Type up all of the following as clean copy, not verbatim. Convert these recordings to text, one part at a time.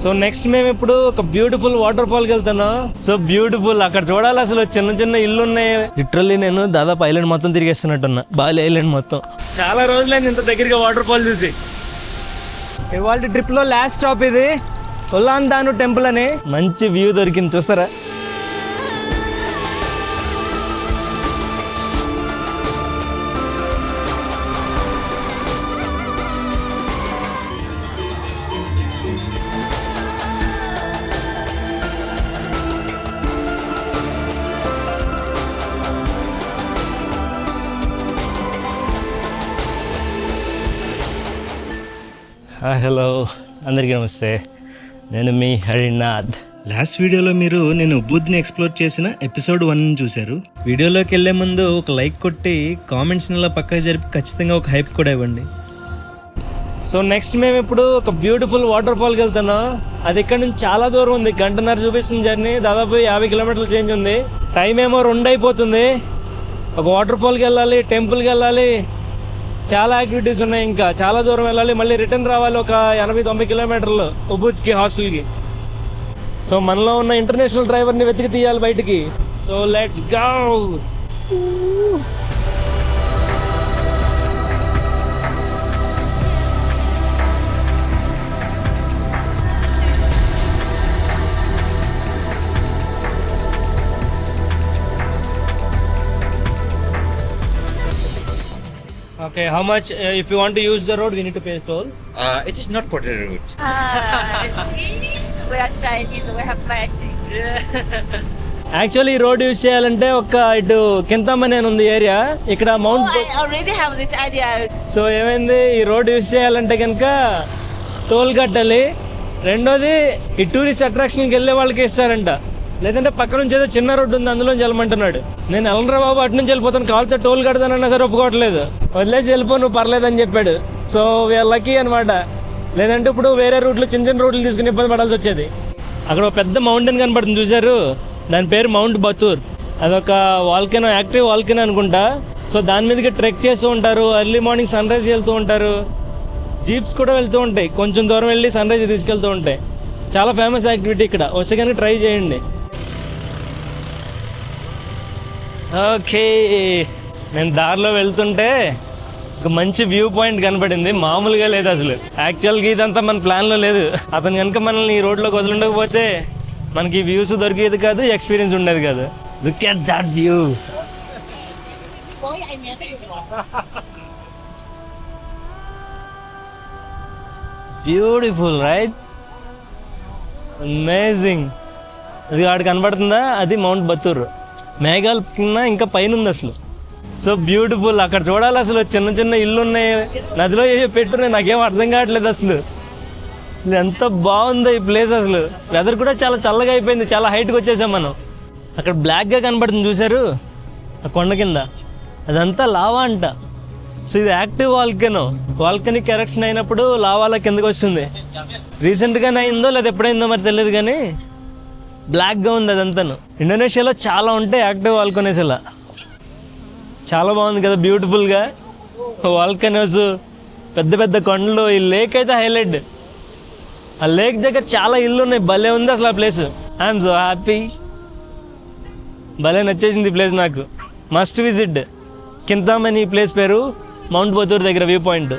So next మేము ఇప్పుడు ఒక బ్యూటిఫుల్ వాటర్ ఫాల్ కి వెళ్తున్నాం. సో బ్యూటిఫుల్, అక్కడ చూడాలి అసలు చిన్న చిన్న ఇల్లు ఉన్నాయి. లిటరల్లీ నేను దాదాపు ఐలాండ్ మొత్తం తిరిగేస్తున్నట్టున్నా, బాలి ఐలాండ్ మొత్తం. చాలా రోజులైంది ఇంత దగ్గరగా వాటర్ ఫాల్ చూసి. ఇవాళ ట్రిప్ లో లాస్ట్ స్టాప్ ఇది ఉల్లాందాను టెంపుల్ అని. మంచి వ్యూ దొరికింది, చూస్తారా? హలో, అందరికీ నమస్తే. నేను మీ హరినాథ్. లాస్ట్ వీడియోలో మీరు నేను ఉబ్బుద్ని ఎక్స్ప్లోర్ చేసిన ఎపిసోడ్ 1 చూశారు. వీడియోలోకి వెళ్లే ముందు ఒక లైక్ కొట్టి కామెంట్స్ అలా పక్కకు జరిపి ఖచ్చితంగా ఒక హైప్ కూడా ఇవ్వండి. సో నెక్స్ట్ మేము ఇప్పుడు ఒక బ్యూటిఫుల్ వాటర్ ఫాల్కి వెళ్తున్నాం. అది ఇక్కడ నుంచి చాలా దూరం ఉంది, 1.5 గంట చూపిస్తుంది జర్నీ. దాదాపు 50 కిలోమీటర్లు చేంజ్ ఉంది. టైం ఏమో 2 అయిపోతుంది. ఒక వాటర్ ఫాల్కి వెళ్ళాలి, టెంపుల్కి వెళ్ళాలి, చాలా యాక్టివిటీస్ ఉన్నాయి. ఇంకా చాలా దూరం వెళ్ళాలి, మళ్ళీ రిటర్న్ రావాలి ఒక 80-90 కిలోమీటర్లు ఉబుద్కి హాస్టల్కి. సో మనలో ఉన్న ఇంటర్నేషనల్ డ్రైవర్ని వెతికి తీయాలి బయటికి. So let's go. Okay, how much if you want to use the road we need to pay toll? It is not for the route. See, we are Chinese, we have magic. Actually ఈ road use చేయాలంటే ఒక ఇటు కింతమ్మని అని ఉంది area, ఇక్కడ mount. I already have this idea. So ఏమైంది, ఈ road use చేయాలంటే కనుక టోల్ కట్టాలి. రెండోది ఈ టూరిస్ట్ అట్రాక్షన్కి వెళ్ళే వాళ్ళకి ఇస్తారంట. లేదంటే పక్క నుంచి ఏదో చిన్న రోడ్డు ఉంది, అందులో వెళ్ళమంటున్నాడు. నేను వెళ్ళరా బాబు, అటు నుంచి వెళ్ళిపోతాను, కావాలితే టోల్ కడతానన్నా సరే ఒప్పుకోవట్లేదు. వదిలేసి వెళ్ళిపో నువ్వు, పర్లేదని చెప్పాడు. సో వీఆర్ లక్కీ అనమాట. లేదంటే ఇప్పుడు వేరే రూట్లు, చిన్న చిన్న రూట్లు తీసుకుని ఇబ్బంది పడాల్సి వచ్చేది. అక్కడ ఒక పెద్ద మౌంటైన్ కనపడుతుంది, చూసారు? దాని పేరు మౌంట్ బతూర్. అదొక వాల్కెనో, యాక్టివ్ వాల్కెనో అనుకుంటా. సో దాని మీదకి ట్రెక్ చేస్తూ ఉంటారు, ఎర్లీ మార్నింగ్ సన్ రైజ్ వెళ్తూ ఉంటారు, జీప్స్ కూడా వెళ్తూ ఉంటాయి, కొంచెం దూరం వెళ్ళి సన్ రైజ్ తీసుకెళ్తూ ఉంటాయి. చాలా ఫేమస్ యాక్టివిటీ ఇక్కడ, వస్తే కనుక ట్రై చేయండి. ఓకే, నేను దారిలో వెళ్తుంటే ఒక మంచి వ్యూ పాయింట్ కనపడింది, మామూలుగా లేదు అసలు. యాక్చువల్గా ఇదంతా మన ప్లాన్లో లేదు. అతను కనుక మనల్ని ఈ రోడ్లోకి వదిలిండకపోతే మనకి వ్యూస్ దొరికేది కాదు, ఎక్స్పీరియన్స్ ఉండేది కాదు. Look at that view. Beautiful right, amazing. అది ఆడ కనబడుతుందా, అది మౌంట్ బతూర్. మేఘాల కింద ఇంకా పైన ఉంది అసలు. సో బ్యూటిఫుల్, అక్కడ చూడాలి అసలు చిన్న చిన్న ఇల్లు ఉన్నాయి, నదిలో పెట్టున్నాయి. నాకేం అర్థం కావట్లేదు అసలు. అసలు ఎంత బాగుందో ఈ ప్లేస్. అసలు వెదర్ కూడా చాలా చల్లగా అయిపోయింది, చాలా హైట్కి వచ్చేసాం మనం. అక్కడ బ్లాక్గా కనబడుతుంది, చూసారు? ఆ కొండ కింద అదంతా లావా అంట. సో ఇది యాక్టివ్ వాల్కెనో. వాల్కెనిక్ ఎరప్షన్ అయినప్పుడు లావాలా కిందకి వస్తుంది. రీసెంట్గానే అయిందో లేదా ఎప్పుడైందో మరి తెలియదు, కానీ బ్లాక్గా ఉంది అదంతాను. ఇండోనేషియాలో చాలా ఉంటాయి యాక్టివ్ వాల్కెనోస్. ఇలా చాలా బాగుంది కదా, బ్యూటిఫుల్గా వాల్కెనోస్, పెద్ద పెద్ద కొండలు. ఈ లేక్ అయితే హైలైట్. ఆ లేక్ దగ్గర చాలా ఇల్లు ఉన్నాయి, భలే ఉంది అసలు ఆ ప్లేస్. ఐఎమ్ సో హ్యాపీ, భలే నచ్చేసింది ఈ ప్లేస్ నాకు. Must visit. కింతామని ఈ ప్లేస్ పేరు, మౌంట్ బతూర్ దగ్గర view point.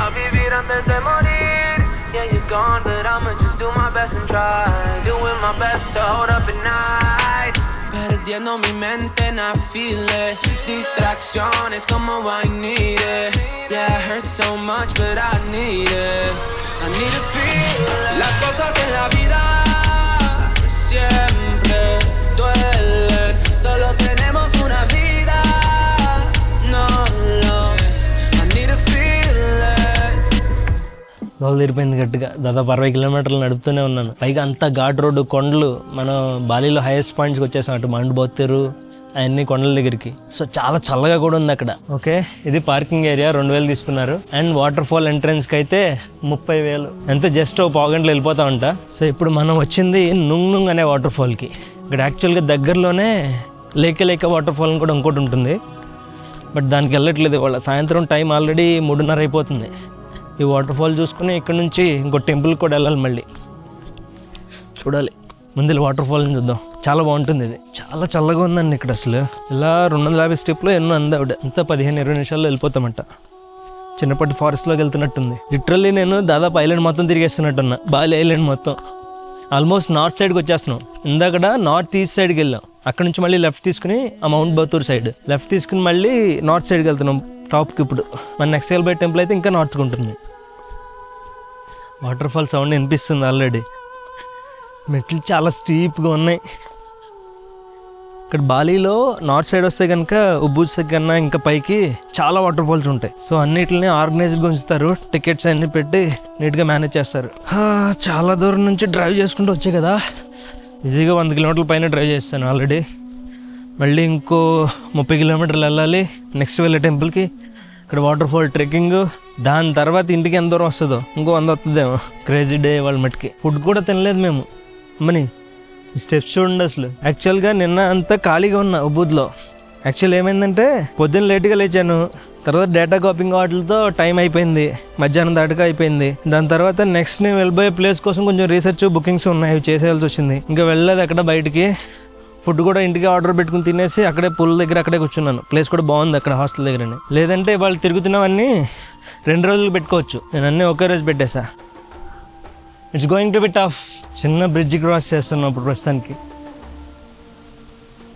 I'll vivir antes de morir. Yeah, you're gone, but I'ma just do my best and try. Doing my best to hold up at night. Perdiendo mi mente and I feel it. Distracciones como I need it. Yeah, it hurts so much, but I need it. I need to feel it. Las cosas en la vida siempre duelen. Solo tenemos una vida. No, no. I need to feel రోజు తీరిపోయింది గట్టిగా. దాదాపు 60 కిలోమీటర్లు నడుపుతూనే ఉన్నాను. పైగా అంతా ghat road, కొండలు. మనం బాలీలో హైయెస్ట్ పాయింట్స్కి వచ్చేసాం, అటు మౌంట్ బతూర్ అవన్నీ కొండల దగ్గరికి. సో చాలా చల్లగా కూడా ఉంది అక్కడ. ఓకే, ఇది పార్కింగ్ ఏరియా, 2000 తీసుకున్నారు. అండ్ వాటర్ ఫాల్ ఎంట్రన్స్కి అయితే 30,000. అంతే, జస్ట్ ఒక పావు గంటలో వెళ్ళిపోతా ఉంటా. సో ఇప్పుడు మనం వచ్చింది నుంగ్ అనే వాటర్ ఫాల్కి. ఇక్కడ యాక్చువల్గా దగ్గరలోనే లేక వాటర్ ఫాల్ కూడా ఇంకోటి ఉంటుంది. బట్ దానికి వెళ్ళట్లేదు ఇవాళ. సాయంత్రం టైం ఆల్రెడీ 3:30 అయిపోతుంది. ఈ వాటర్ ఫాల్ చూసుకుని ఇక్కడ నుంచి ఇంకో టెంపుల్కి కూడా వెళ్ళాలి. మళ్ళీ చూడాలి. ముందు వాటర్ ఫాల్ని చూద్దాం. చాలా బాగుంటుంది. ఇది చాలా చల్లగా ఉందండి ఇక్కడ. అసలు ఇలా 250 స్టెప్లో ఎన్నో అంది ఆవిడ. అంతా 15-20 నిమిషాల్లో వెళ్ళిపోతామంట. చిన్నప్పటి ఫారెస్ట్లోకి వెళ్తున్నట్టుంది. లిటరల్లీ నేను దాదాపు ఐలాండ్ మొత్తం తిరిగేస్తున్నట్టున్నా. బాలి ఐలాండ్ మొత్తం ఆల్మోస్ట్ నార్త్ సైడ్కి వచ్చేస్తున్నాం. ఇందాక నార్త్ ఈస్ట్ సైడ్కి వెళ్ళాం. అక్కడ నుంచి మళ్ళీ లెఫ్ట్ తీసుకుని ఆ మౌంట్ బతూర్ సైడ్ లెఫ్ట్ తీసుకుని మళ్ళీ నార్త్ సైడ్కి వెళ్తున్నాం టాప్కి. ఇప్పుడు మన నెక్స్ట్ వెళ్ళబోయే టెంపుల్ అయితే ఇంకా నార్త్కి ఉంటుంది. వాటర్ ఫాల్ సౌండ్ వినిపిస్తుంది ఆల్రెడీ. మెట్లు చాలా స్టీప్గా ఉన్నాయి. ఇక్కడ బాలీలో నార్త్ సైడ్ వస్తే కనుక ఉబ్బూస్ కన్నా ఇంకా పైకి చాలా వాటర్ ఫాల్స్ ఉంటాయి. సో అన్నిటిని ఆర్గనైజ్డ్గా ఉంచుతారు. టికెట్స్ అన్నీ పెట్టి నీట్గా మేనేజ్ చేస్తారు. చాలా దూరం నుంచి డ్రైవ్ చేసుకుంటూ వచ్చాయి కదా. ఈజీగా 100 కిలోమీటర్ల పైన డ్రైవ్ చేస్తాను ఆల్రెడీ. మళ్ళీ ఇంకో 30 కిలోమీటర్లు వెళ్ళాలి నెక్స్ట్ వెళ్ళే టెంపుల్కి. ఇక్కడ వాటర్ ఫాల్ ట్రెక్కింగ్. దాని తర్వాత ఇంటికి ఎంత దూరం వస్తుందో, ఇంకో 100 వస్తుందేమో. క్రేజీ డే వాళ్ళ మట్టుకి. ఫుడ్ కూడా తినలేదు మేము. అమ్మని స్టెప్స్ చూడండి అసలు. యాక్చువల్గా నిన్న అంతా ఖాళీగా ఉన్నా ఉబ్బూద్లో. యాక్చువల్ ఏమైందంటే పొద్దున్న లేట్గా లేచాను. తర్వాత డేటా కాపింగ్ వాటితో టైం అయిపోయింది. మధ్యాహ్నం దాటగా అయిపోయింది. దాని తర్వాత నెక్స్ట్ నేను వెళ్ళబోయే ప్లేస్ కోసం కొంచెం రీసెర్చ్ బుకింగ్స్ ఉన్నాయి. అవి చేసేయాల్సి వచ్చింది. ఇంకా వెళ్ళలేదు అక్కడ బయటికి. ఫుడ్ కూడా ఇంటికి ఆర్డర్ పెట్టుకుని తినేసి అక్కడే పూల్ దగ్గర అక్కడే కూర్చున్నాను. ప్లేస్ కూడా బాగుంది అక్కడ హాస్టల్ దగ్గరనే. లేదంటే వాళ్ళు తిరుగుతున్నవన్నీ 2 రోజులు పెట్టుకోవచ్చు. నేను అన్నీ ఒకే రోజు పెట్టేసా. It's going to be tough. చిన్న బ్రిడ్జ్ క్రాస్ చేస్తున్నాం ఇప్పుడు ప్రస్తుతానికి.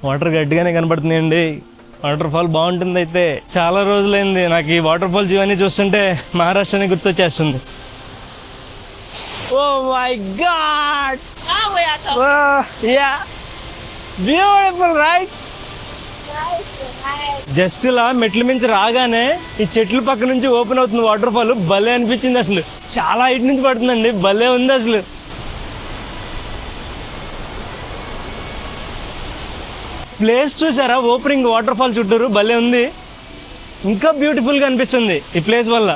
వాటర్ గట్టిగానే కనబడుతుందండి. వాటర్ ఫాల్ బాగుంటుంది. అయితే చాలా రోజులైంది నాకు ఈ వాటర్ ఫాల్స్ ఇవన్నీ చూస్తుంటే మహారాష్ట్రని గుర్తొచ్చేస్తుంది. Oh my god, Ah, we are talking. Yeah beautiful right. Just ఇలా మెట్ల మించి రాగానే ఈ చెట్ల పక్క నుంచి ఓపెన్ అవుతుంది వాటర్ ఫాల్. భలే అనిపించింది అసలు. చాలా హైట్ నుంచి పడుతుందండి. భలే ఉంది అసలు. ప్లేస్ చూసారా? ఓపెనింగ్ వాటర్ ఫాల్ చుట్టూరు భలే ఉంది. ఇంకా బ్యూటిఫుల్గా అనిపిస్తుంది ఈ ప్లేస్ వల్ల.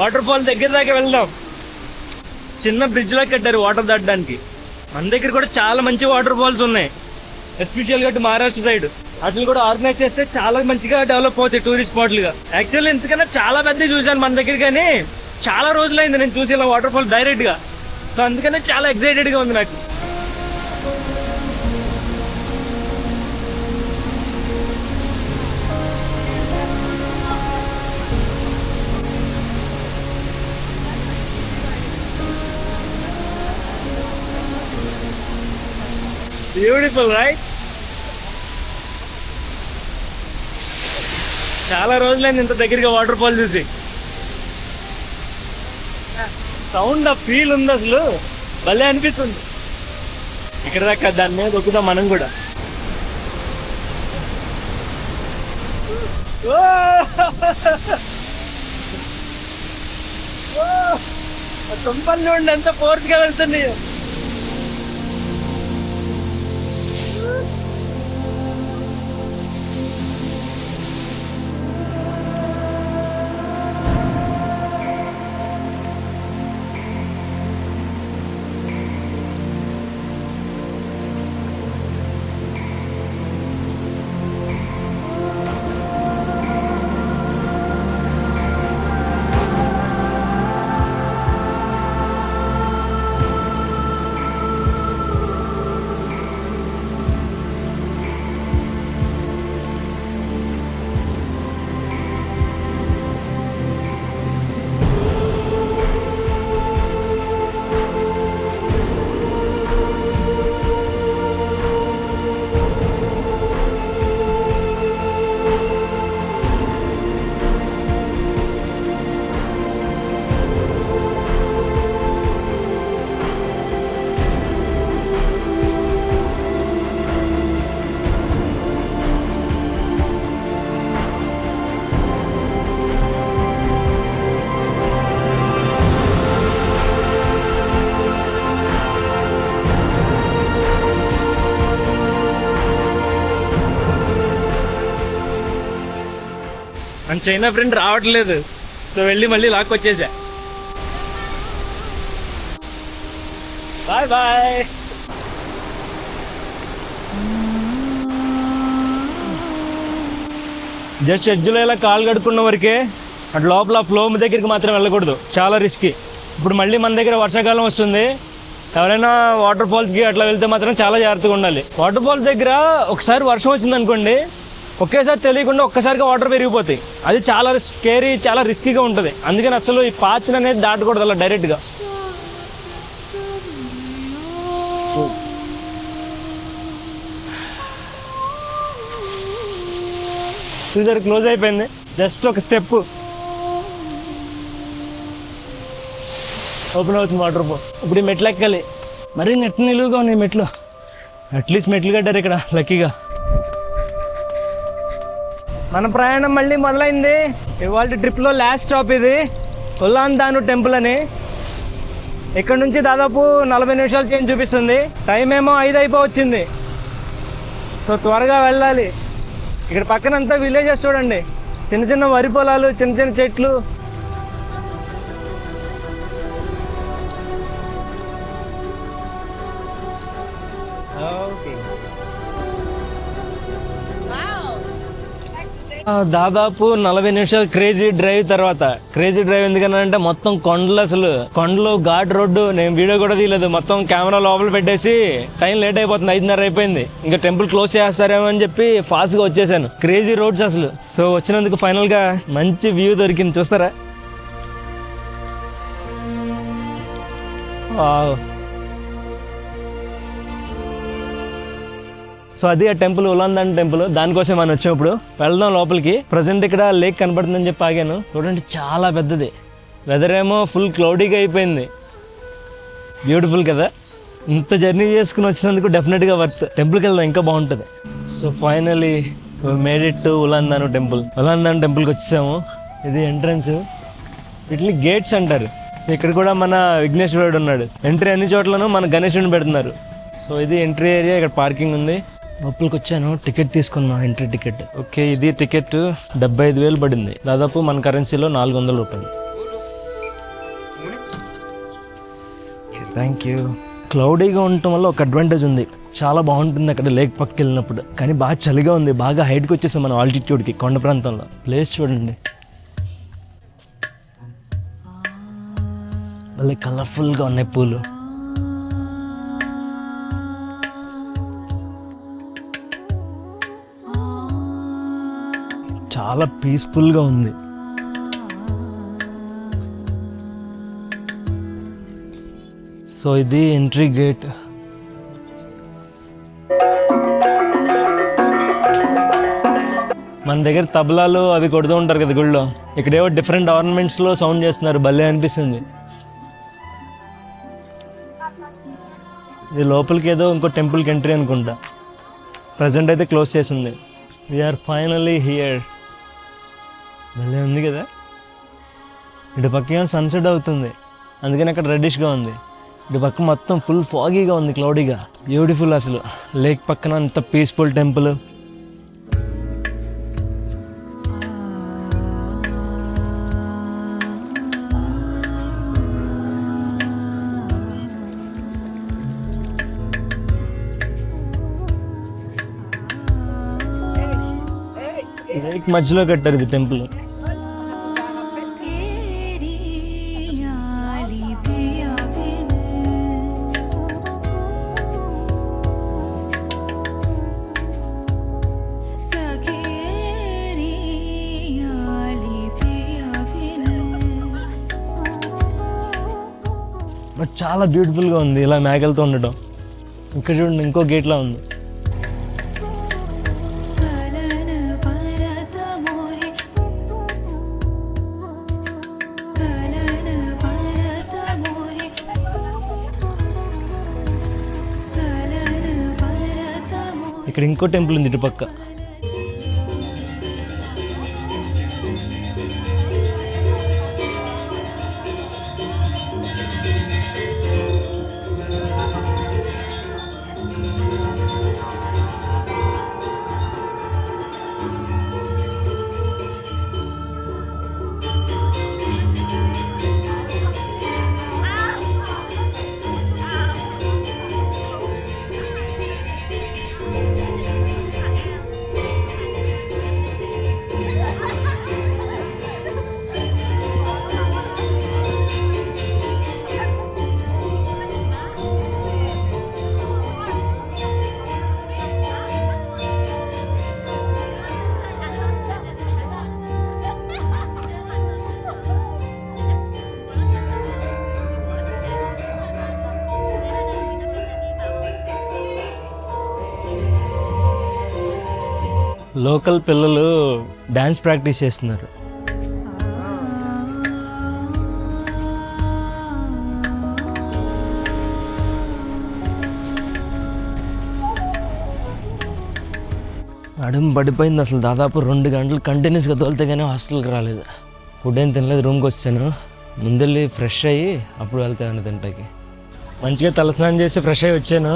వాటర్ ఫాల్ దగ్గర దాకా వెళ్దాం. చిన్న బ్రిడ్జ్లా కట్టారు వాటర్ దాటడానికి. మన దగ్గర కూడా చాలా మంచి వాటర్ ఫాల్స్ ఉన్నాయి. ఎస్పెషల్గా అటు మహారాష్ట్ర సైడ్ వాటిని కూడా ఆర్గనైజ్ చేస్తే చాలా మంచిగా డెవలప్ అవుతాయి టూరిస్ట్ స్పాట్లుగా. యాక్చువల్లీ ఇంతకన్నా చాలా పెద్దవి చూశాను మన దగ్గర, కానీ చాలా రోజులైంది నేను చూసి ఇలా వాటర్ ఫాల్ డైరెక్ట్గా. సో అందుకనే చాలా ఎక్సైటెడ్గా ఉంది నాకు. Beautiful right. చాలా రోజులైంది ఇంత దగ్గరగా వాటర్ ఫాల్ చూసి. సౌండ్ ఆ ఫీల్ ఉంది అసలు. భలే అనిపిస్తుంది. ఇక్కడ దాకా దాని మీద దొక్కుదాం మనం కూడా. తుంపల్ చూడండి ఎంత ఫోర్స్గా వెళ్తుంది. మన చైనా ఫ్రెండ్ రావట్లేదు, సో వెళ్ళి మళ్ళీ లాక్కొచ్చేసా. Bye bye. జస్ట్ ఎడ్జ్లో ఇలా కాలు కడుక్కున్న వరకే, అటు లోపల ఫ్లో దగ్గరికి మాత్రం వెళ్ళకూడదు, చాలా రిస్కీ. ఇప్పుడు మళ్ళీ మన దగ్గర వర్షాకాలం వస్తుంది, ఎవరైనా వాటర్ ఫాల్స్కి అట్లా వెళ్తే మాత్రం చాలా జాగ్రత్తగా ఉండాలి. వాటర్ ఫాల్స్ దగ్గర ఒకసారి వర్షం వచ్చింది అనుకోండి, ఒకేసారి తెలియకుండా ఒక్కసారిగా వాటర్ పెరిగిపోతాయి. అది చాలా స్కేరీ, చాలా రిస్కీగా ఉంటుంది. అందుకని అసలు ఈ పాత్ర అనేది దాటకూడదు అలా డైరెక్ట్గా. చూసారు, క్లోజ్ అయిపోయింది, జస్ట్ ఒక స్టెప్ ఓపెన్ అవుతుంది వాటర్ ఫాల్. ఇప్పుడు ఈ మెట్లు ఎక్కాలి, మరీ నెట్ నిలువుగా ఉన్నాయి మెట్లు. అట్లీస్ట్ మెట్లు కట్టారు ఇక్కడ లక్కీగా. మన ప్రయాణం మళ్ళీ మొదలైంది. ఇవాళ ట్రిప్లో లాస్ట్ స్టాప్ ఇది, ఉలాన్దాను టెంపుల్ అని. ఇక్కడ నుంచి దాదాపు 40 నిమిషాలు చేంజ్ చూపిస్తుంది, టైం ఏమో 5 అయిపోవచ్చింది. సో త్వరగా వెళ్ళాలి. ఇక్కడ పక్కనంతా విలేజెస్ చూడండి, చిన్న చిన్న వరి పొలాలు, చిన్న చిన్న చెట్లు. దాదాపు 40 నిమిషాలు క్రేజీ డ్రైవ్ తర్వాత, క్రేజీ డ్రైవ్ ఎందుకనంటే మొత్తం కొండలు, అసలు కొండలు, ఘాట్ రోడ్డు. నేను వీడియో కూడా తీయలేదు, మొత్తం కెమెరా లోపల పెట్టేసి టైం లేట్ అయిపోతుంది, 5:30 అయిపోయింది. ఇంకా టెంపుల్ క్లోజ్ చేస్తారేమో అని చెప్పి ఫాస్ట్గా వచ్చేసాను. క్రేజీ రోడ్స్ అసలు. సో వచ్చినందుకు ఫైనల్గా మంచి వ్యూ దొరికింది, చూస్తారా? సో అది ఆ టెంపుల్, ఉలాన్దాన్ టెంపుల్. దానికోసం మనం వచ్చినప్పుడు వెళ్దాం లోపలికి. ప్రజెంట్ ఇక్కడ లేక్ కనపడుతుందని చెప్పి ఆగాను. చూడండి, చాలా పెద్దది. వెదర్ ఏమో ఫుల్ క్లౌడీగా అయిపోయింది. బ్యూటిఫుల్ కదా. ఇంత జర్నీ చేసుకుని వచ్చినందుకు డెఫినెట్గా వర్త్. టెంపుల్కి వెళ్దాం, ఇంకా బాగుంటుంది. So finally made it to Ulun Danu temple. Ulun Danu టెంపుల్కి వచ్చేసాము. ఇది ఎంట్రన్స్, వీటిని గేట్స్ అంటారు. సో ఇక్కడ కూడా మన విఘ్నేశ్వరుడు ఉన్నాడు. ఎంట్రీ అన్ని చోట్లను మన గణేశుడిని పెడుతున్నారు. సో ఇది ఎంట్రీ ఏరియా, ఇక్కడ పార్కింగ్ ఉంది. లోపలికి వచ్చాను, టికెట్ తీసుకున్నాను, ఎంట్రీ టికెట్. ఓకే, ఇది టికెట్ 75,000 పడింది, దాదాపు మన కరెన్సీలో 400 రూపాయలు. Thank you. క్లౌడీగా ఉండటం వల్ల ఒక అడ్వాంటేజ్ ఉంది, చాలా బాగుంటుంది అక్కడ లేక్ పక్కకి వెళ్ళినప్పుడు. కానీ బాగా చలిగా ఉంది, బాగా హైట్కి వచ్చేసాం మనం ఆల్టిట్యూడ్కి, కొండ ప్రాంతంలో. ప్లేస్ చూడండి, భలే కలర్ఫుల్గా ఉన్నాయి పూలు. చాలా పీస్ఫుల్గా ఉంది. సో ఇది ఎంట్రీ గేట్. మన దగ్గర తబలాలు అవి కొడుతూ ఉంటారు కదా గుళ్ళో, ఇక్కడేవో డిఫరెంట్ ఆర్నమెంట్స్లో సౌండ్ చేస్తున్నారు, భలే అనిపిస్తుంది. ఇది లోపలికి ఏదో ఇంకో టెంపుల్కి ఎంట్రీ అనుకుంటా. ప్రజెంట్ అయితే క్లోజ్ చేసి ఉంది. We're finally here. భలే ఉంది కదా. ఇటు పక్క సన్సెట్ అవుతుంది, అందుకని అక్కడ రెడ్డిష్గా ఉంది. ఇటు పక్క మొత్తం ఫుల్ ఫాగీగా ఉంది, క్లౌడీగా. బ్యూటిఫుల్ అసలు. లేక్ పక్కన అంత పీస్ఫుల్ టెంపుల్. లేక్ మధ్యలో కట్టారు ఇది టెంపుల్. చాలా బ్యూటిఫుల్గా ఉంది ఇలా మేఘలతో ఉండటం. ఇక్కడ చూడండి, ఇంకో గేట్లా ఉంది. ఇక్కడ ఇంకో టెంపుల్ ఉంది ఇటుపక్క. లోకల్ పిల్లలు డ్యాన్స్ ప్రాక్టీస్ చేస్తున్నారు. నడుము పడిపోయింది అసలు. దాదాపు 2 గంటలు కంటిన్యూస్గా తోలితే కానీ హాస్టల్కి రాలేదు. ఫుడ్ ఏం తినలేదు, రూమ్కి వచ్చాను. ముందెళ్ళి ఫ్రెష్ అయ్యి అప్పుడు వెళ్తాను తింటాకి. మంచిగా తలస్నానం చేసి ఫ్రెష్ అయ్యి వచ్చాను.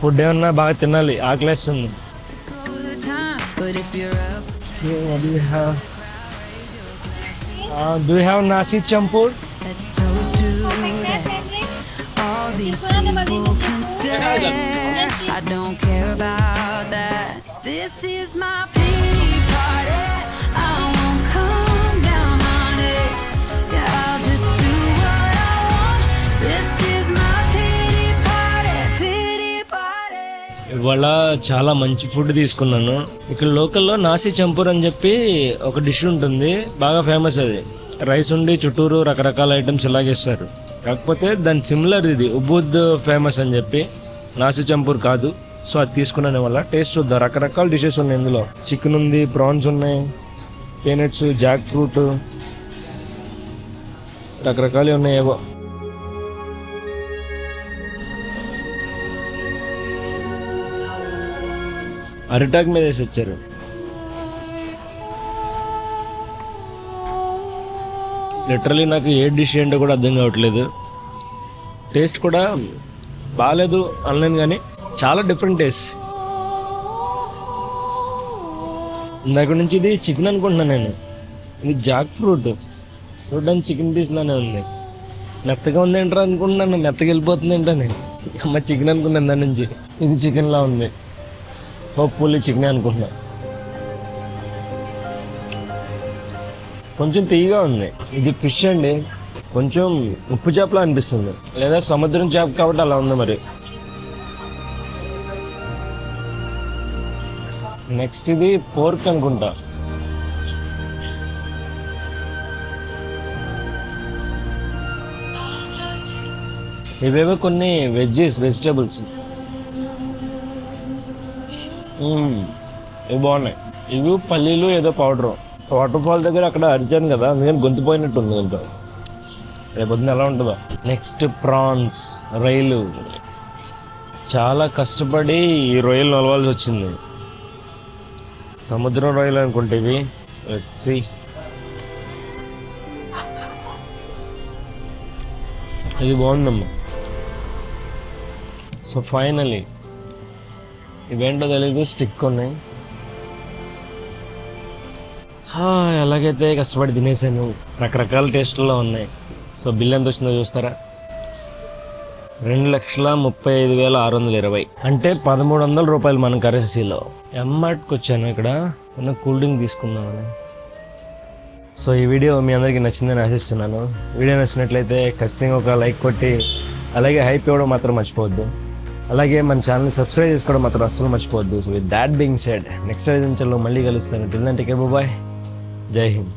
ఫుడ్ ఏమన్నా బాగా తినాలి, ఆకలేస్తుంది. Do you have nasi champur? Let's toast to that. All these people can stare. I don't care about that. This is my pity party. I won't come down on it. Yeah, I'll just do what I want. This is my pity party, pity party. ఇవాళ చాలా మంచి food తీసుకున్నాను. ఇక్కడ లోకల్లో నాసి చంపూర్ అని చెప్పి ఒక డిష్ ఉంటుంది, బాగా ఫేమస్. అది రైస్ ఉండి చుట్టూరు రకరకాల ఐటమ్స్ ఇలాగేస్తారు. కాకపోతే దాని సిమిలర్ ఇది ఉబుద్ ఫేమస్ అని చెప్పి, నాసి చంపూర్ కాదు. సో అది తీసుకున్నాను. వల్ల టేస్ట్ చూద్దాం. రకరకాల డిషెస్ ఉన్నాయి ఇందులో. చికెన్ ఉంది, ప్రాన్స్ ఉన్నాయి, పీనట్స్, జాక్ ఫ్రూట్, రకరకాలు ఉన్నాయి. ఏవో అరిటాక్ మీద వేసి వచ్చారు. లిటరలీ నాకు ఏ డిష్ ఏంటో కూడా అర్థం కావట్లేదు. టేస్ట్ కూడా బాగాలేదు అనలేను, కానీ చాలా డిఫరెంట్ టేస్ట్. ఇందాక నుంచి ఇది చికెన్ అనుకుంటున్నాను నేను. ఇది జాక్ ఫ్రూట్ చూడడానికి చికెన్ పీస్లానే ఉంది. మెత్తగా ఉంది ఏంట్రా అనుకుంటున్నాను, మెత్తగా వెళ్ళిపోతుంది ఏంటని. అమ్మ చికెన్ అనుకున్నాను దాని నుంచి. ఇది చికెన్లా ఉంది. హోప్ఫుల్లీ చికెనే అనుకుంటున్నా. కొంచెం తీయగా ఉంది. ఇది ఫిష్ అండి, కొంచెం ఉప్పు చేపలా అనిపిస్తుంది, లేదా సముద్రం చేప కాబట్టి అలా ఉంది. మరి నెక్స్ట్ ఇది పోర్క్ అనుకుంటా. ఇవేవో కొన్ని వెజిటేబుల్స్ ఇవి బాగున్నాయి. ఇవి పల్లీలు ఏదో పౌడరు. వాటర్ ఫాల్ దగ్గర అక్కడ అరిచాను కదా, అందుకని గొంతు పోయినట్టు ఉంది. ఇంకా రేపొద్దున ఎలా ఉంటుందో. నెక్స్ట్ ప్రాన్స్, రొయ్యలు. చాలా కష్టపడి ఈ రొయ్యలు నలవాల్సి వచ్చింది. సముద్రం రొయ్యలు అనుకుంటే ఇవి. ఇది బాగుందమ్మా. సో ఫైనలీ ఇవేంటో తెలీదు, స్టిక్ ఉన్నాయి. ఎలాగైతే కష్టపడి తినేసాను. రకరకాల టేస్ట్లో ఉన్నాయి. సో బిల్ ఎంత వచ్చిందో చూస్తారా? 2,35,620, అంటే 1,300 రూపాయలు మన కరెన్సీలో. ఎంఆర్ట్కి వచ్చాను ఇక్కడ ఉన్న కూల్ డ్రింక్ తీసుకుందామని. సో ఈ వీడియో మీ అందరికీ నచ్చిందని ఆశిస్తున్నాను. వీడియో నచ్చినట్లయితే ఖచ్చితంగా ఒక లైక్ కొట్టి, అలాగే హైప్ ఇవ్వడం మాత్రం మర్చిపోవద్దు. అలాగే మన ఛానల్ని సబ్స్క్రైబ్ చేసుకోవడం మాత్రం అస్సలు మర్చిపోవద్దు. So with that being said, next ఐదు నిమిషాల్లో మళ్ళీ కలుస్తాను. Till then take care, bye, Jai Hind.